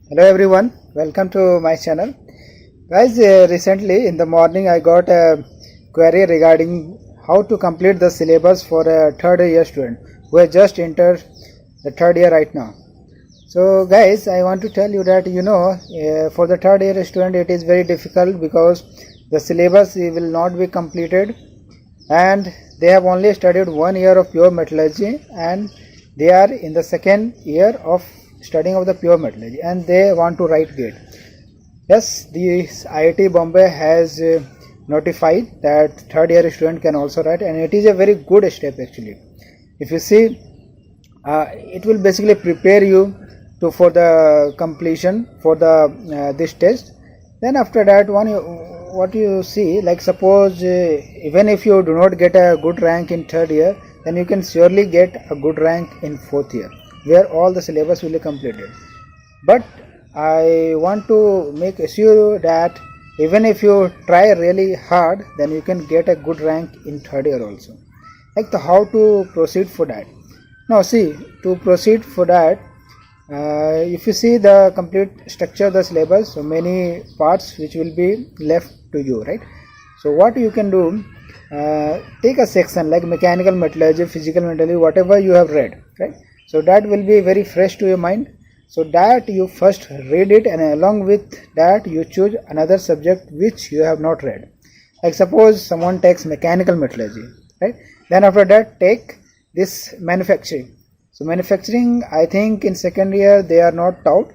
Hello everyone, welcome to my channel. Guys, recently in the morning I got a query regarding how to complete the syllabus for a third year student who has just entered the third year right now. So guys, I want to tell you that for the third year student it is very difficult because the syllabus will not be completed and they have only studied 1 year of pure metallurgy and they are in the second year of studying of the pure metallurgy and they want to write GATE. Yes, the IIT Bombay has notified that third year student can also write, and it is a very good step actually. If you see, it will basically prepare you to for the completion for the this test. Then after that what you see, like suppose even if you do not get a good rank in third year, then you can surely get a good rank in fourth year where all the syllabus will be completed. But I want to make sure that even if you try really hard, then you can get a good rank in third year also. Like how to proceed for that. Now see, to proceed for that, if you see the complete structure of the syllabus, so many parts which will be left to you, right? So what you can do, take a section like mechanical metallurgy, physical metallurgy, whatever you have read, right? So that will be very fresh to your mind. So that you first read it, and along with that you choose another subject which you have not read. Like suppose someone takes mechanical metallurgy, right? Then after that take this manufacturing. So manufacturing, I think in second year they are not taught.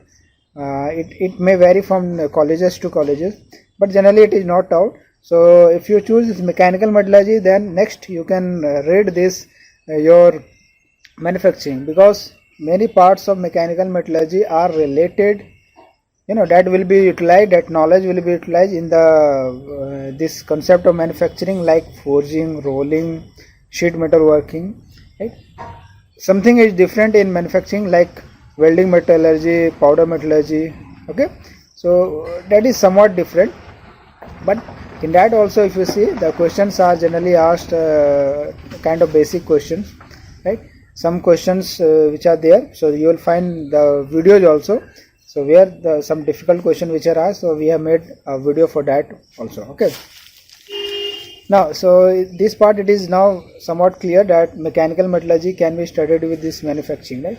It may vary from colleges to colleges, but generally it is not taught. So if you choose mechanical metallurgy, then next you can read this your manufacturing, because many parts of mechanical metallurgy are related, that will be utilized, that knowledge will be utilized in the this concept of manufacturing, like forging, rolling, sheet metal working, right? Something is different in manufacturing like welding metallurgy, powder metallurgy, okay? So that is somewhat different, but in that also if you see, the questions are generally asked kind of basic questions, right? Some questions which are there, so you will find the videos also, so where some difficult question which are asked, so we have made a video for that also, okay? Now, so this part, it is now somewhat clear that mechanical metallurgy can be studied with this manufacturing, right?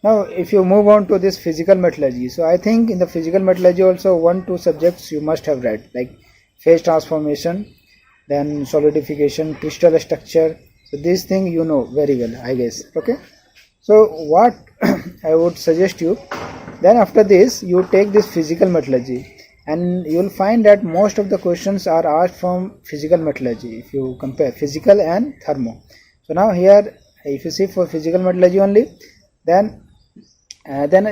Now if you move on to this physical metallurgy, so I think in the physical metallurgy also 1-2 subjects you must have read, like phase transformation, then solidification, crystal structure. So this thing you know very well, I guess, okay? So what I would suggest you, then after this you take this physical metallurgy, and you will find that most of the questions are asked from physical metallurgy if you compare physical and thermo. So now here if you see for physical metallurgy only, then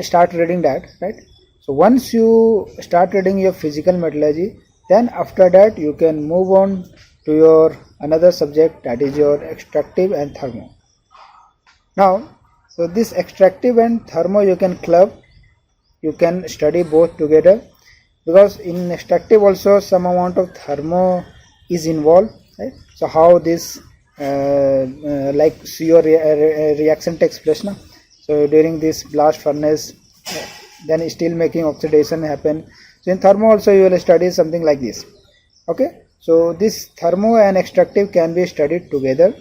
start reading that, right? So once you start reading your physical metallurgy, then after that you can move on to your another subject, that is your extractive and thermo. Now, so this extractive and thermo you can club, you can study both together, because in extractive also some amount of thermo is involved, right? So how this like CO reaction takes place now. So during this blast furnace, then steel making oxidation happen. So in thermo also you will study something like this, okay? So this thermo and extractive can be studied together,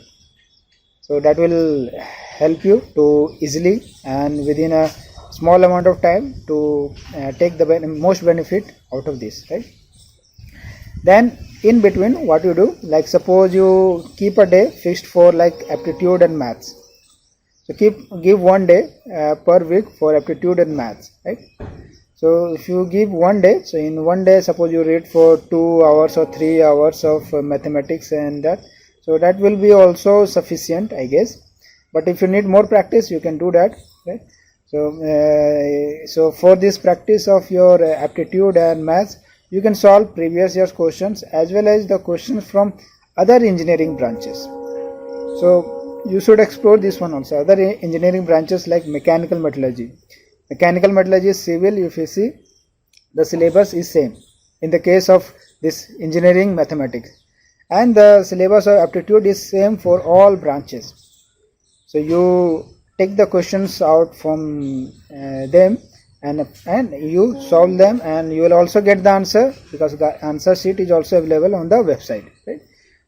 so that will help you to easily and within a small amount of time to take the most benefit out of this, right? Then in between what you do, like suppose you keep a day fixed for like aptitude and maths. So give 1 day per week for aptitude and maths, right? So if you give 1 day, so in 1 day suppose you read for 2 hours or 3 hours of mathematics and that, so that will be also sufficient, I guess. But if you need more practice, you can do that, right? So for this practice of your aptitude and maths, you can solve previous year's questions as well as the questions from other engineering branches. So you should explore this one also, other engineering branches like mechanical metallurgy. Mechanical metallurgy is civil, if you see, the syllabus is same in the case of this engineering mathematics, and the syllabus of aptitude is same for all branches. So you take the questions out from them and you solve them, and you will also get the answer, because the answer sheet is also available on the website, right?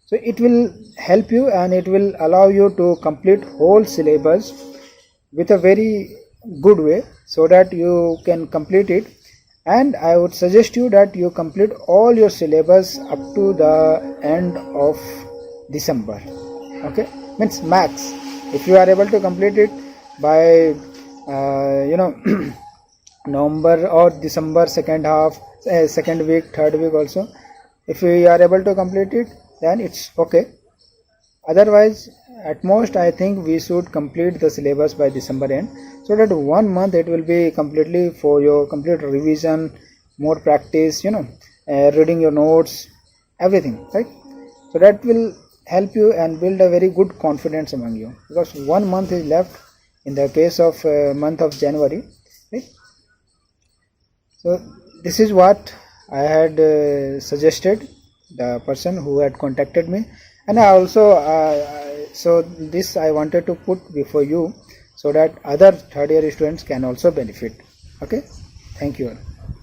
So it will help you, and it will allow you to complete whole syllabus with a very good way, so that you can complete it. And I would suggest you that you complete all your syllabus up to the end of December. Okay, means max, if you are able to complete it by November or December second half, second week, third week also, if you are able to complete it, then it's okay. Otherwise, at most I think we should complete the syllabus by December end, so that 1 month it will be completely for your complete revision, more practice, reading your notes, everything, right? So that will help you and build a very good confidence among you, because 1 month is left in the case of month of January, right? So this is what I had suggested the person who had contacted me, and I also so this I wanted to put before you, so that other third year students can also benefit. Okay, thank you.